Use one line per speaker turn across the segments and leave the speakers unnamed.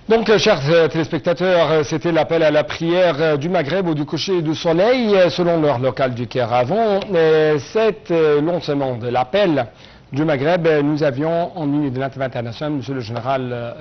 Donc, chers téléspectateurs, c'était l'appel à la prière du Maghreb ou du coucher du soleil, selon l'heure locale du Caire. Avant cette lancement de l'appel du Maghreb, nous avions en ligne de l'Internet international, monsieur le général,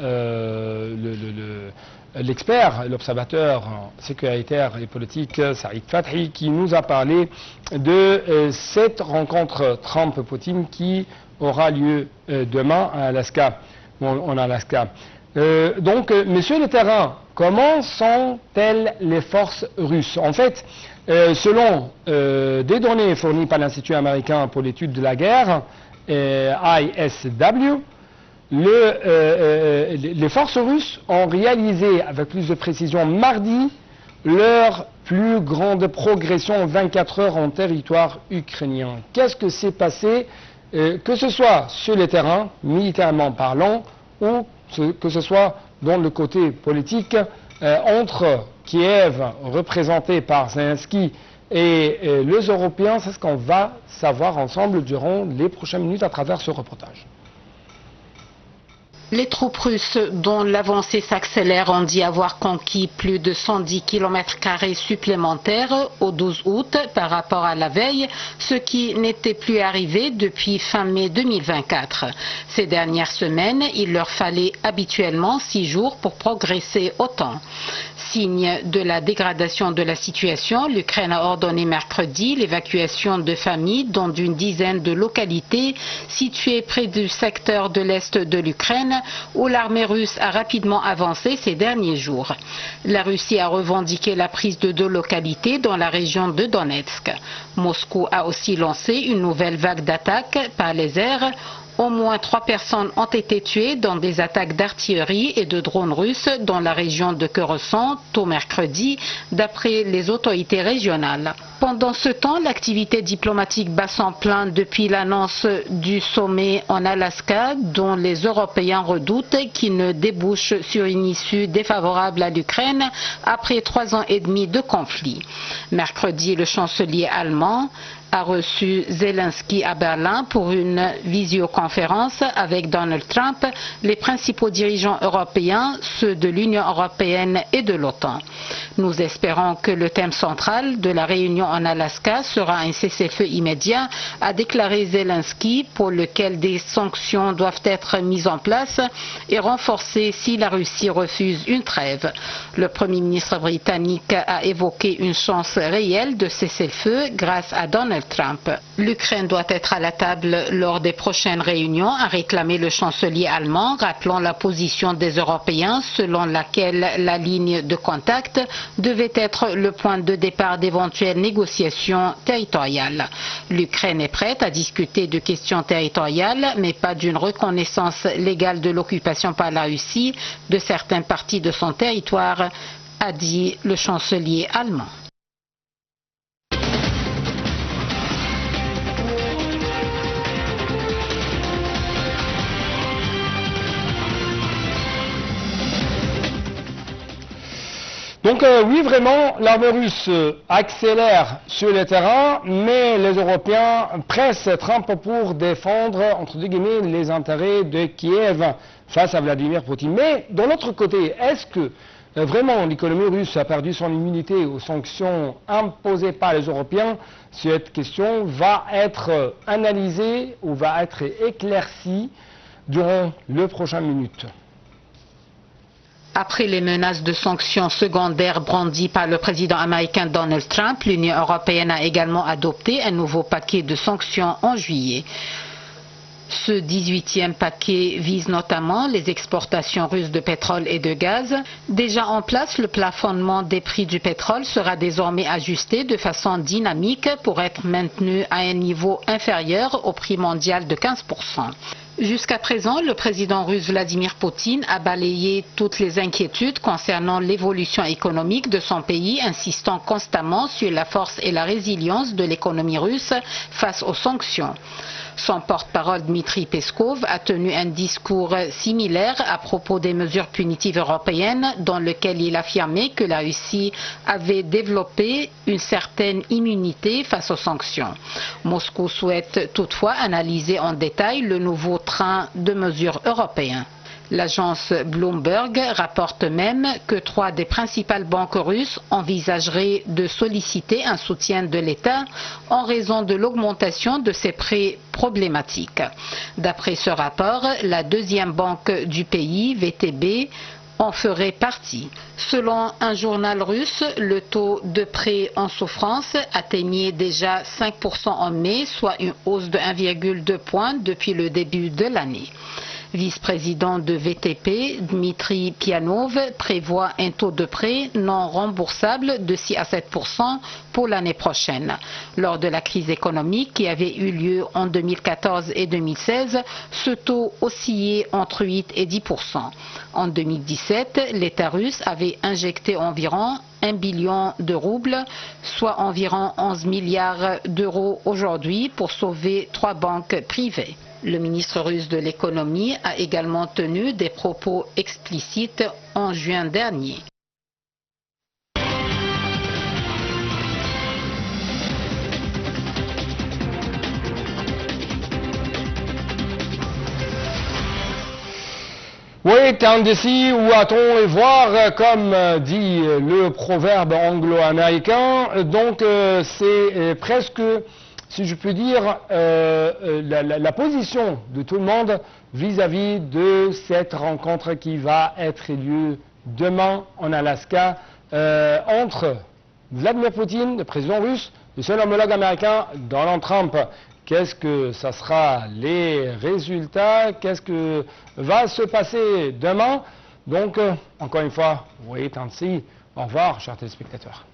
l'expert, l'observateur sécuritaire et politique, Saïd Fathi, qui nous a parlé de cette rencontre Trump-Poutine qui aura lieu demain à Alaska, en Alaska. Messieurs le terrain, comment sont-elles les forces russes? En fait, selon des données fournies par l'Institut américain pour l'étude de la guerre, ISW, les forces russes ont réalisé avec plus de précision mardi leur plus grande progression en 24 heures en territoire ukrainien. Qu'est-ce que s'est passé, que ce soit sur le terrain, militairement parlant, ou que ce soit dans le côté politique, entre Kiev, représenté par Zelensky, et les Européens? C'est ce qu'on va savoir ensemble durant les prochaines minutes à travers ce reportage.
Les troupes russes, dont l'avancée s'accélère, ont dit avoir conquis plus de 110 km² supplémentaires au 12 août par rapport à la veille, ce qui n'était plus arrivé depuis fin mai 2024. Ces dernières semaines, il leur fallait habituellement 6 jours pour progresser autant. Signe de la dégradation de la situation, l'Ukraine a ordonné mercredi l'évacuation de familles dans une dizaine de localités situées près du secteur de l'Est de l'Ukraine, où l'armée russe a rapidement avancé ces derniers jours. La Russie a revendiqué la prise de 2 localités dans la région de Donetsk. Moscou a aussi lancé une nouvelle vague d'attaques par les airs. Au moins 3 personnes ont été tuées dans des attaques d'artillerie et de drones russes dans la région de Kherson tôt mercredi, d'après les autorités régionales. Pendant ce temps, l'activité diplomatique bat son plein depuis l'annonce du sommet en Alaska, dont les Européens redoutent qu'il ne débouche sur une issue défavorable à l'Ukraine après 3 ans et demi de conflit. Mercredi, le chancelier allemand a reçu Zelensky à Berlin pour une visioconférence avec Donald Trump, les principaux dirigeants européens, ceux de l'Union européenne et de l'OTAN. Nous espérons que le thème central de la réunion en Alaska sera un cessez-le-feu immédiat, a déclaré Zelensky, pour lequel des sanctions doivent être mises en place et renforcées si la Russie refuse une trêve. Le Premier ministre britannique a évoqué une chance réelle de cessez-le-feu grâce à Donald Trump. L'Ukraine doit être à la table lors des prochaines réunions, a réclamé le chancelier allemand, rappelant la position des Européens selon laquelle la ligne de contact devait être le point de départ d'éventuelles négociations territoriales. L'Ukraine est prête à discuter de questions territoriales, mais pas d'une reconnaissance légale de l'occupation par la Russie de certaines parties de son territoire, a dit le chancelier allemand.
Donc oui, vraiment, l'armée russe accélère sur le terrain, mais les Européens pressent Trump pour défendre, entre guillemets, les intérêts de Kiev face à Vladimir Poutine. Mais de l'autre côté, est-ce que vraiment l'économie russe a perdu son immunité aux sanctions imposées par les Européens? Cette question va être analysée ou va être éclaircie durant les prochaines minutes.
Après les menaces de sanctions secondaires brandies par le président américain Donald Trump, l'Union européenne a également adopté un nouveau paquet de sanctions en juillet. Ce 18e paquet vise notamment les exportations russes de pétrole et de gaz. Déjà en place, le plafonnement des prix du pétrole sera désormais ajusté de façon dynamique pour être maintenu à un niveau inférieur au prix mondial de 15%. Jusqu'à présent, le président russe Vladimir Poutine a balayé toutes les inquiétudes concernant l'évolution économique de son pays, insistant constamment sur la force et la résilience de l'économie russe face aux sanctions. Son porte-parole Dmitry Peskov a tenu un discours similaire à propos des mesures punitives européennes dans lequel il affirmait que la Russie avait développé une certaine immunité face aux sanctions. Moscou souhaite toutefois analyser en détail le nouveau train de mesures européen. L'agence Bloomberg rapporte même que 3 des principales banques russes envisageraient de solliciter un soutien de l'État en raison de l'augmentation de ces prêts problématiques. D'après ce rapport, la deuxième banque du pays, VTB, en ferait partie. Selon un journal russe, le taux de prêt en souffrance atteignait déjà 5% en mai, soit une hausse de 1,2 point depuis le début de l'année. Vice-président de VTP, Dmitry Pianov, prévoit un taux de prêt non remboursable de 6 à 7% pour l'année prochaine. Lors de la crise économique qui avait eu lieu en 2014 et 2016, ce taux oscillait entre 8 et 10%. En 2017, l'État russe avait injecté environ 1 billion de roubles, soit environ 11 milliards d'euros aujourd'hui pour sauver 3 banques privées. Le ministre russe de l'économie a également tenu des propos explicites en juin dernier.
Oui, tant d'ici où a-t-on et voir, comme dit le proverbe anglo-américain. Donc c'est presque, si je puis dire, la position de tout le monde vis-à-vis de cette rencontre qui va être lieu demain en Alaska entre Vladimir Poutine, le président russe, et son homologue américain Donald Trump. Qu'est-ce que ça sera les résultats? Qu'est-ce que va se passer demain? Donc, encore une fois, wait and see. Au revoir, chers téléspectateurs.